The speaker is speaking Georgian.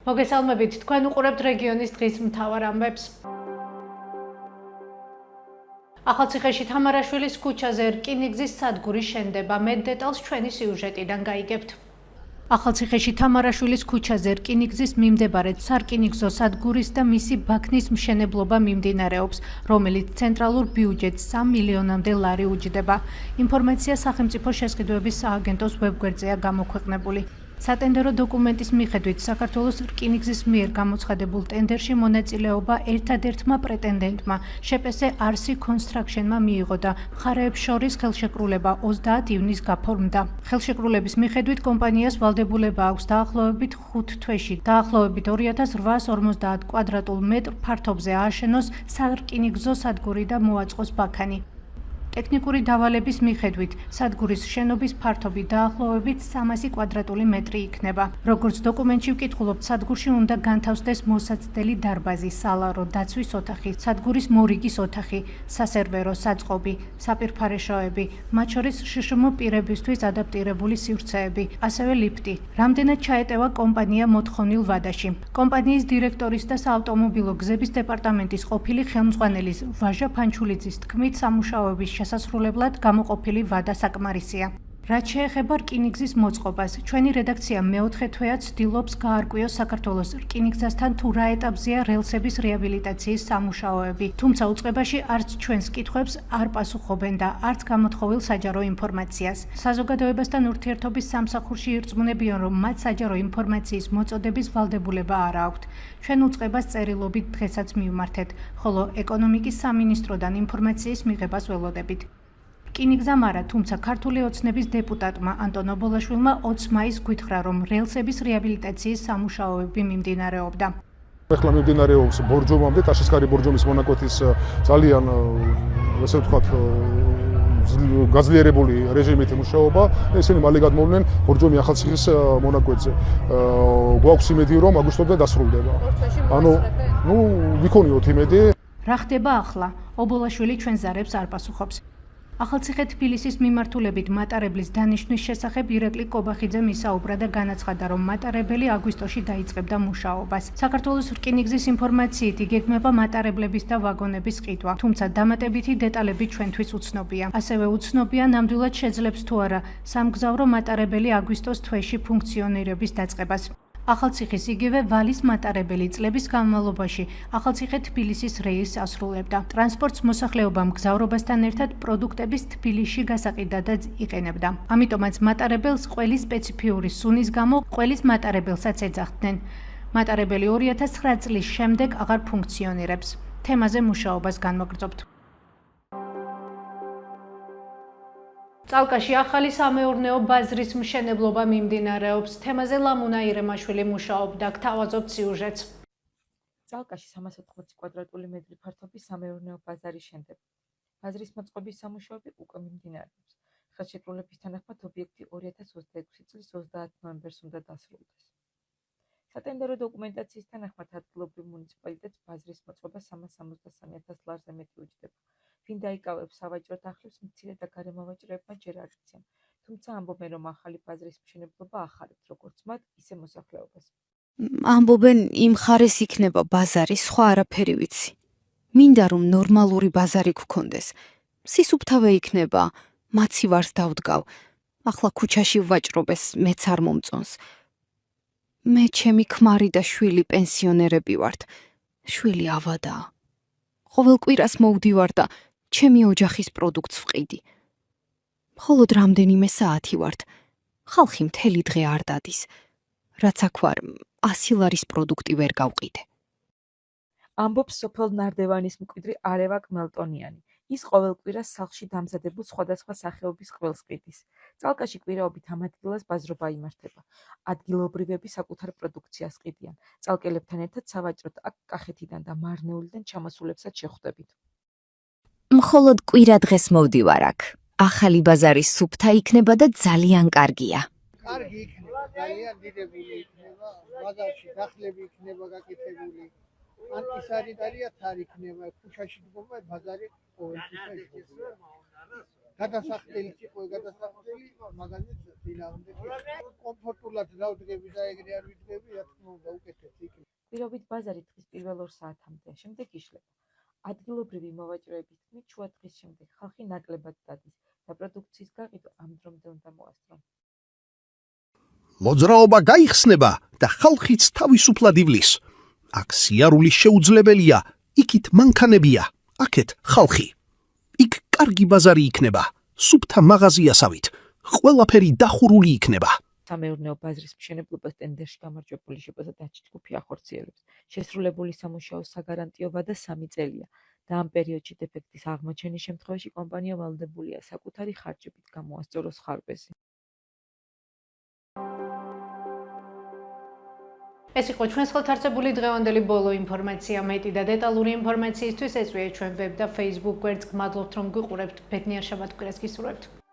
მოგესალმებით, თქვენ უყურებთ რეგიონის დღის მთავარ ამბებს. ახალციხეში თამარაშვილის ქუჩაზე რკინიგზის სადგურის შენდება. მეტ დეტალს ჩვენი სიუჟეტიდან გაიგებთ. ახალციხეში თამარაშვილის ქუჩაზე რკინიგზის მიმდებარე სარკინიგზო სადგურის და მისი ბაქნის მშენებლობა მიმდინარეობს, რომელიც ცენტრალურ ბიუჯეტს 3 მილიონამდე ლარი უჯდება. ინფორმაცია სახელმწიფო შესყიდვების სააგენტოს ვებგვერდზეა გამოქვეყნებული. სატენდერო დოკუმენტის მიხედვით საქართველოს რკინიგზის მიერ გამოცხადებულ ტენდერში მონაწილეობა ერთადერთმა პრეტენდენტმა შპს RC Construction-მა მიიღო და მხარეებს შორის ხელშეკრულება 30 ივნისს გაფორმდა. ხელშეკრულების მიხედვით კომპანიას ვალდებულება აქვს დაახლოებით 5 თვეში, დაახლოებით 2850 კვადრატულ მეტრ ფართობზე ააშენოს სარკინიგზო სადგური და მოაწყოს ბაქანი. ტექნიკური დავალების მიხედვით სადგურის შენობის ფართობი დაახლოებით 300 კვადრატული მეტრი იქნება. როგორც დოკუმენტში ვკითხულობთ, სადგურში უნდა განთავსდეს მოსაცდელი დარბაზი, სალარო, დაცვის ოთახი, სადგურის მორიგის ოთახი, სასერვერო, საწყობი, საპირფარეშოები, მათ შორის შშმ პირებისთვის ადაპტირებული სივრცეები, ასევე ლიფტი. რამდენად ჩაეტევა კომპანია მოთხოვნილ ვადაში. კომპანიის დირექტორის და საავტომობილო გზების დეპარტამენტის ყოფილი ხელმძღვანელის ვაჟა ფანჩულიძის თქმით, სამუშაოების შესასრულებლად გამოყოფილი ვადა საკმარისია. რაც შეეხება რკინიგზის მოწყობას, ჩვენი რედაქცია მეოთხე თვეა ცდილობს გაარკვიოს საქართველოს რკინიგზასთან თუ რა ეტაპზეა რელსების რეაბილიტაციის სამუშაოები, თუმცა უწყებაში არც ჩვენს კითხვებს არ პასუხობენ და არც გამოთხოვილ საჯარო ინფორმაციას. საზოგადოებასთან ურთიერთობის სამსახურში ირწმუნებიან, რომ მათ საჯარო ინფორმაციის მოწოდების ვალდებულება არ აქვთ. ჩვენ უწყებას წერილობით დღესაც მივმართეთ, ხოლო ეკონომიკის სამინისტროდან ინფორმაციის მიღებას ველოდებით. რკინიგზამ არა, თუმცა ქართული ოცნების დეპუტატმა ანტონ ობოლაშვილმა 20 მაისს გითხრა, რომ რელსების რეაბილიტაციის სამუშაოები მიმდინარეობდა. ახლა მიმდინარეობს ბორჯომამდე, ტაშისკარი ბორჯომის მონაკვეთის ძალიან ესე ვთქვათ გაძლიერებული რეჟიმით მუშაობა. ესენი მალე გადმოვლენ ბორჯომი ახალციხის მონაკვეთზე. გვაქვს იმედი, რომ აგვისტომდე დასრულდება. ანუ ვიქონიოთ იმედი. რა ხდება ახლა? ობოლაშვილი ჩვენ ზარებს არ პასუხობს. ახალციხე-თბილისის მიმართულებით მატარებლის დანიშვნის შესახებ ირაკლი კობახიძემ ისაუბრა და განაცხადა, რომ მატარებელი აგვისტოში დაიწყებდა მუშაობას. საქართველოს რკინიგზის ინფორმაციით იგეგმება მატარებლების და ვაგონების ყიდვა, თუმცა დამატებითი დეტალები ჩვენთვის უცნობია. ასევე უცნობია ნამდვილად შეძლებს თუ არა სამგზავრო მატარებელი აგვისტოს თვეში ფუნქციონირების დაწყებას. ახალციხის იგივე ვალის მატარებელი წლების განმავლობაში ახალციხე-თბილისის რეისს ასრულებდა. ტრანსპორტს მოსახლეობა მგზავრობასთან ერთად პროდუქტების თბილისში გასაყიდადაც იყენებდა. ამიტომაც მატარებელს ყველის სპეციფიური სუნის გამო ყველის მატარებელსაც ეძახდნენ. მატარებელი 2009 წლის შემდეგ აღარ ფუნქციონირებს. თემაზე მუშაობას განმოგრძობთ. წალკაში ახალი სამეურნეო ბაზრის მშენებლობა მიმდინარეობს. თემაზე ლამუნა ირემაშვილი მუშაობდა. გთავაზობთ სიუჟეტს. წალკაში 380 კვადრატული მეტრი ფართობის სამეურნეო ბაზარი შენდება. ბაზრის მოწყობის სამუშაოები უკვე მიმდინარეობს. ხელშეკრულების თანახმად ობიექტი 2026 წლის 30 ნოემბერს უნდა დასრულდეს. სატენდერო დოკუმენტაციის თანახმად ადგილობრივ მუნიციპალიტეტს ბაზრის მოწყობა 363,000 ლარზე მეტი უჯდება. ვინ დაიკავებს სავაჭრო დახლებს, მცირე და გარემოვაჭრეებმა ჯერ არ იციან, თუმცა ამბობენ, რომ ახალი ბაზრის მშენებლობა ახარებს როგორც მათ, ისე მოსახლეობას. ამბობენ, იმ ხარეს იქნება ბაზარი, სხვა არაფერი ვიცი. მინდა რომ ნორმალური ბაზარი გქონდეს. სისუფთავე იქნება, მაცი ვარს დავდგავ. ახლა ქუჩაში ვაჭრობეს, მეც არ მომწონს. მე ჩემი ქმარი და შვილი პენსიონერები ვართ. შვილი ავადაა. ყოველ კვირას მოვდივარ და ჩემი ოჯახის პროდუქტს ვყიდი. მხოლოდ რამდენიმე საათი ვართ. ხალხი მთელი დღე არ დადის. რაც აქ ვარ, 100 ლარის პროდუქტი ვერ გავყიდე. ამბობს სოფელ ნარდევანის მკვიდრი არევა კმელტონიანი. ის ყოველ კვირას სახლში დამზადებულ სხვადასხვა სახეობის ყველს ყიდის. წალკაში კვირაობით ამ ადგილას ბაზრობა იმართება. ადგილობრივები საკუთარ პროდუქციას ყიდიან. წალკელებთან ერთად სავაჭროდ აქ კახეთიდან და მარნეულიდან ჩამოსულებსაც შეხვდებით. მხოლოდ კვირა დღეს მოვდივარ აქ. ახალი ბაზარი სუფთა იქნება და ძალიან კარგია. კარგი იქნება, ძალიან დიდებული იქნება, ბაზარში დახლები იქნება გაკეთებული. ანტისანიტარიაც არ იქნება, ქუჩაში დგომა, ბაზარი ყოველთვის იქნება. გადასახდელი იყო, გადასახდელი მაგაზინს წინააღმდეგი. კომფორტულად დავდგები და ეგრე არ ვიდგები, რა თქმა უნდა, უკეთეს იქნება. პირობით ბაზარი დღის პირველ 2 საათამდე, შემდეგ იშლება. ადგილობრივი მოვაჭრეების თქმით, შუა დღის შემდეგ ხალხი ნაკლებად დადის და პროდუქციის გაყიდვა ამ დრომდე უნდა მოასწრონ. მოძრაობა გაიხსნება და ხალხიც თავისუფლად ივლის. აქ სიარული შეუძლებელია, იქით მანქანებია, აქეთ ხალხი. იქ კარგი ბაზარი იქნება, სუფთა მაღაზიასავით, ყველაფერი დახურული იქნება. სამეურნეო ბაზრის მშენებლობას ტენდერში გამარჯვებული შობასა დაჩი ჯგუფი ახორციელებს. შესრულებული სამუშაო საგარანტიო ვადა 3 წელია და ამ პერიოდში დეფექტის აღმოჩენის შემთხვევაში კომპანია ვალდებულია საკუთარი ხარჯებით გამოასწოროს ხარბეზი. ეს იყო ჩვენს ხელთ არსებული დღევანდელი ბოლო ინფორმაცია. მეტი და დეტალური ინფორმაციისთვის ეწვია ჩვენ ვებ და Facebook გვერდს. გმადლობთ რომ გვიყურებთ. ბედნიერ შაბათ-კვირას გისურვებთ.